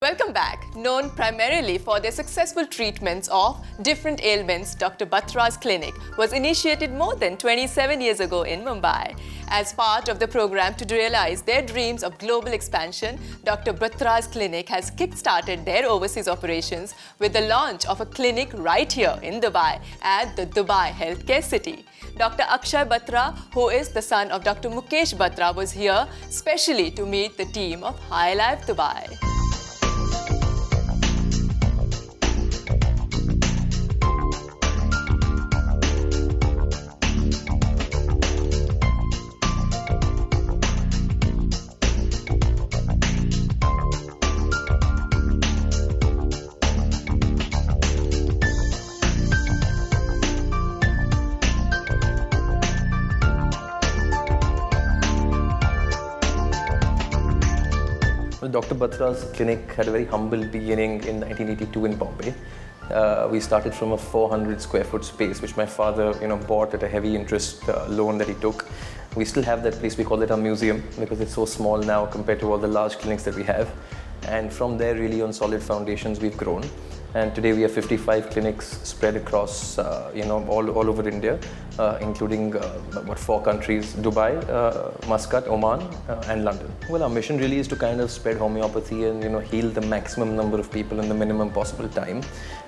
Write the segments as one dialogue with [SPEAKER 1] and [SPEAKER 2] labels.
[SPEAKER 1] Welcome back. Known primarily for their successful treatments of different ailments, Dr. Batra's clinic was initiated more than 27 years ago in Mumbai. As part of the program to realize their dreams of global expansion, Dr. Batra's clinic has kick-started their overseas operations with the launch of a clinic right here in Dubai at the Dubai Healthcare City. Dr. Akshay Batra, who is the son of Dr. Mukesh Batra, was here specially to meet the team of High Life Dubai.
[SPEAKER 2] Dr. Batra's clinic had a very humble beginning in 1982 in Bombay. We started from a 400 square foot space, which my father, bought at a heavy interest loan that he took. We still have that place. We call it our museum because it's so small now compared to all the large clinics that we have. And from there, really on solid foundations, we've grown. And today we have 55 clinics spread across, all over India, including 4 countries: Dubai, Muscat, Oman, and London. Well, our mission really is to kind of spread homeopathy and heal the maximum number of people in the minimum possible time.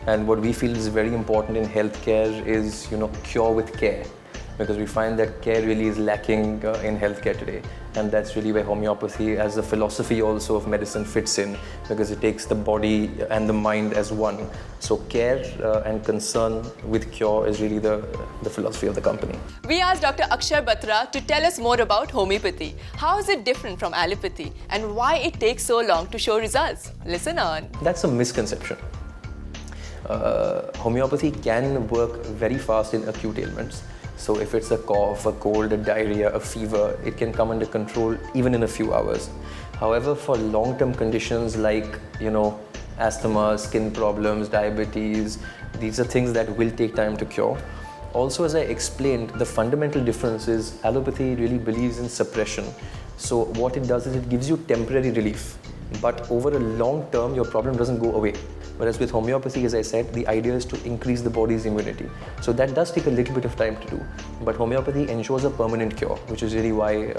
[SPEAKER 2] And what we feel is very important in healthcare is cure with care. Because we find that care really is lacking in healthcare today. And that's really where homeopathy as a philosophy also of medicine fits in, because it takes the body and the mind as one. So care and concern with cure is really the philosophy of the company.
[SPEAKER 1] We asked Dr. Akshay Batra to tell us more about homeopathy. How is it different from allopathy and why it takes so long to show results? Listen on.
[SPEAKER 2] That's a misconception. Homeopathy can work very fast in acute ailments. So if it's a cough, a cold, a diarrhea, a fever, it can come under control even in a few hours. However, for long-term conditions like, asthma, skin problems, diabetes, these are things that will take time to cure. Also, as I explained, the fundamental difference is allopathy really believes in suppression. So what it does is it gives you temporary relief, but over a long term, your problem doesn't go away. Whereas with homeopathy, as I said, the idea is to increase the body's immunity. So that does take a little bit of time to do. But homeopathy ensures a permanent cure, which is really why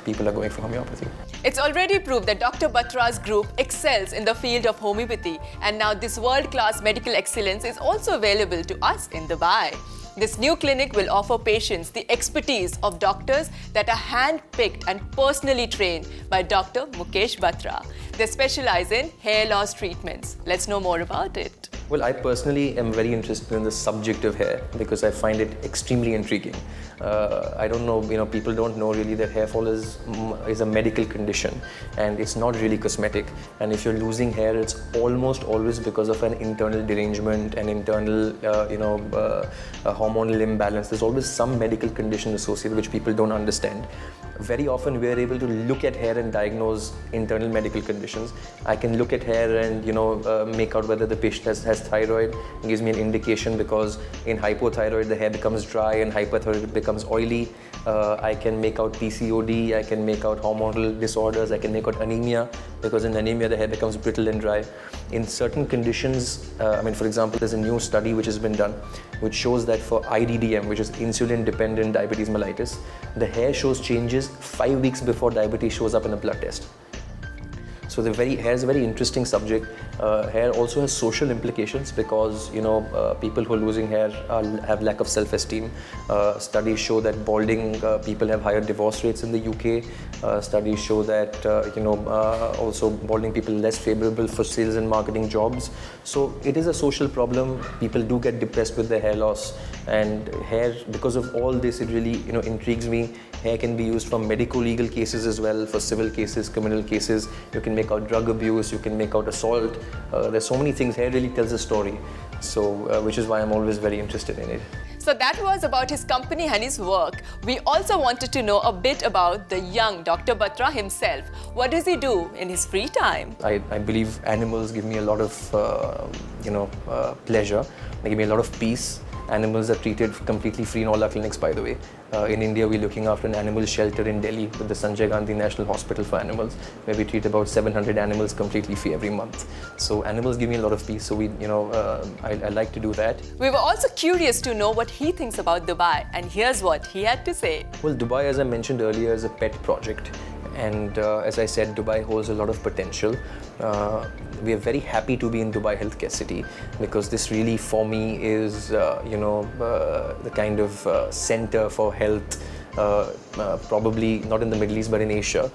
[SPEAKER 2] people are going for homeopathy.
[SPEAKER 1] It's already proved that Dr. Batra's group excels in the field of homeopathy, and now this world-class medical excellence is also available to us in Dubai. This new clinic will offer patients the expertise of doctors that are hand-picked and personally trained by Dr. Mukesh Batra. They specialize in hair loss treatments. Let's know more about it.
[SPEAKER 2] Well, I personally am very interested in the subject of hair because I find it extremely intriguing. I don't know, people don't know really that hair fall is a medical condition and it's not really cosmetic. And if you're losing hair, it's almost always because of an internal derangement, an internal, hormonal imbalance. There's always some medical condition associated which people don't understand. Very often we are able to look at hair and diagnose internal medical conditions. I can look at hair and make out whether the patient has thyroid. It gives me an indication because in hypothyroid the hair becomes dry and hyperthyroid it becomes oily. I can make out PCOD, I can make out hormonal disorders, I can make out anemia because in anemia the hair becomes brittle and dry. In certain conditions, for example, there's a new study which has been done which shows that for IDDM, which is insulin-dependent diabetes mellitus, the hair shows changes 5 weeks before diabetes shows up in a blood test. So hair is a very interesting subject. Hair also has social implications because people who are losing hair have lack of self-esteem. Studies show that balding people have higher divorce rates in the UK. Studies show that also balding people are less favorable for sales and marketing jobs. So it is a social problem. People do get depressed with their hair loss, and hair, because of all this, it really intrigues me. Hair can be used for medico-legal cases as well, for civil cases, criminal cases. You can make out drug abuse, you can make out assault. There's so many things. Hair really tells a story, so which is why I'm always very interested in it.
[SPEAKER 1] So that was about his company and his work. We also wanted to know a bit about the young Dr. Batra himself. What does he do in his free time?
[SPEAKER 2] I believe animals give me a lot of pleasure. They give me a lot of peace. Animals are treated completely free in all our clinics, by the way. In India, we're looking after an animal shelter in Delhi with the Sanjay Gandhi National Hospital for Animals, where we treat about 700 animals completely free every month. So animals give me a lot of peace. So I like to do that.
[SPEAKER 1] We were also curious to know what he thinks about Dubai, and here's what he had to say.
[SPEAKER 2] Well, Dubai, as I mentioned earlier, is a pet project. And as I said, Dubai holds a lot of potential. We are very happy to be in Dubai Healthcare City because this really, for me, is the kind of center for health. Probably not in the Middle East, but in Asia.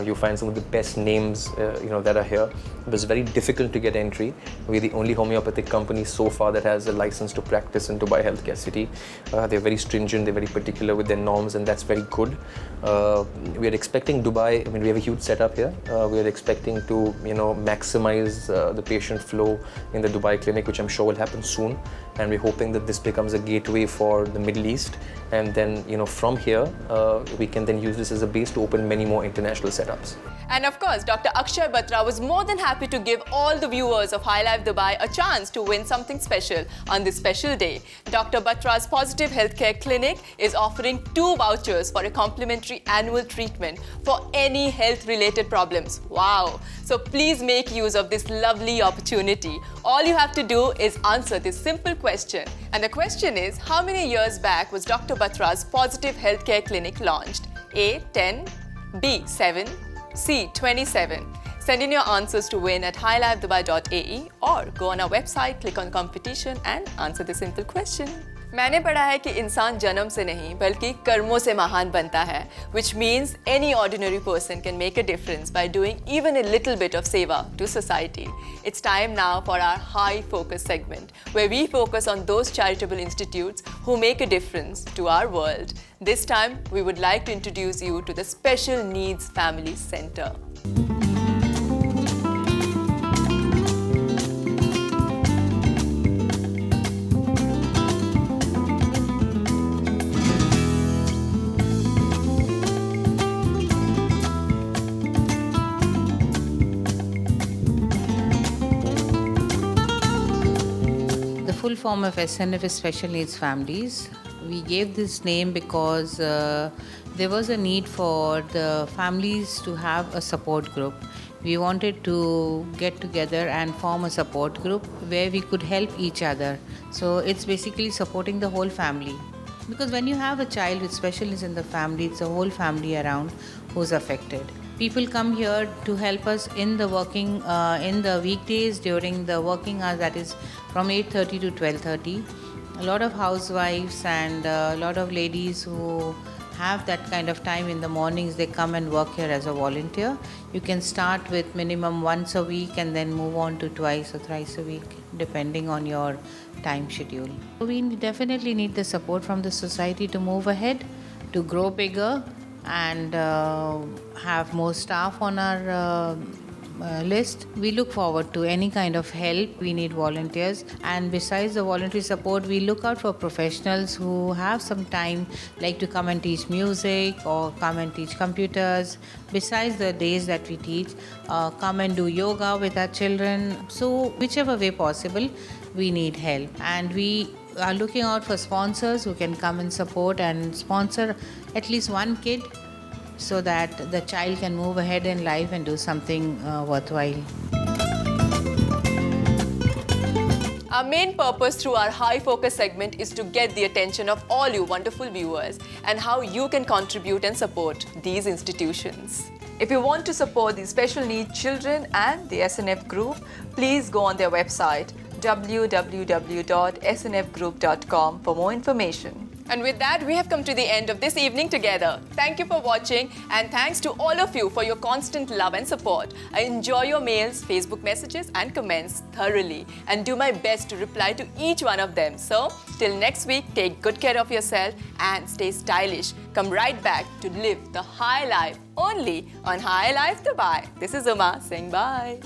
[SPEAKER 2] You find some of the best names that are here. It was very difficult to get entry. We're the only homeopathic company so far that has a license to practice in Dubai Healthcare City. They're very stringent, they're very particular with their norms, and that's very good. We are expecting Dubai, we have a huge setup here. We are expecting to maximize the patient flow in the Dubai clinic, which I'm sure will happen soon. And we're hoping that this becomes a gateway for the Middle East. And then, from here, we can then use this as a base to open many more international setups.
[SPEAKER 1] And of course, Dr. Akshay Batra was more than happy to give all the viewers of High Life Dubai a chance to win something special on this special day. Dr. Batra's Positive Healthcare Clinic is offering 2 vouchers for a complimentary annual treatment for any health-related problems. Wow! So please make use of this lovely opportunity. All you have to do is answer this simple question. And the question is, how many years back was Dr. Batra's Positive Healthcare Clinic launched? A. 10, B. 7, C. 27. Send in your answers to win at highlifedubai.ae or go on our website, click on competition and answer the simple question. मैंने पढ़ा है कि इंसान जन्म से नहीं बल्कि कर्मों से महान बनता है, which means any ordinary person can make a difference by doing even a little bit of seva to society. It's time now for our high focus segment, where we focus on those charitable institutes who make a difference to our world. This time, we would like to introduce you to the Special Needs Family Center.
[SPEAKER 3] The full form of SNF is Special Needs Families. We gave this name because there was a need for the families to have a support group. We wanted to get together and form a support group where we could help each other. So it's basically supporting the whole family. Because when you have a child with special needs in the family, it's the whole family around who's affected. People come here to help us in the working, in the weekdays during the working hours, that is from 8:30 to 12:30. A lot of housewives and a lot of ladies who have that kind of time in the mornings, they come and work here as a volunteer. You can start with minimum once a week and then move on to twice or thrice a week, depending on your time schedule. We definitely need the support from the society to move ahead, to grow bigger and have more staff on our list. We look forward to any kind of help. We need volunteers, and besides the voluntary support, we look out for professionals who have some time, like to come and teach music or come and teach computers. Besides the days that we teach, come and do yoga with our children. So whichever way possible, we need help, and we are looking out for sponsors who can come and support and sponsor at least one kid, so that the child can move ahead in life and do something worthwhile.
[SPEAKER 1] Our main purpose through our high focus segment is to get the attention of all you wonderful viewers and how you can contribute and support these institutions. If you want to support these special needs children and the SNF group, please go on their website www.snfgroup.com for more information. And with that, we have come to the end of this evening together. Thank you for watching, and thanks to all of you for your constant love and support. I enjoy your mails, Facebook messages and comments thoroughly and do my best to reply to each one of them. So, till next week, take good care of yourself and stay stylish. Come right back to live the high life only on High Life Dubai. This is Uma saying bye.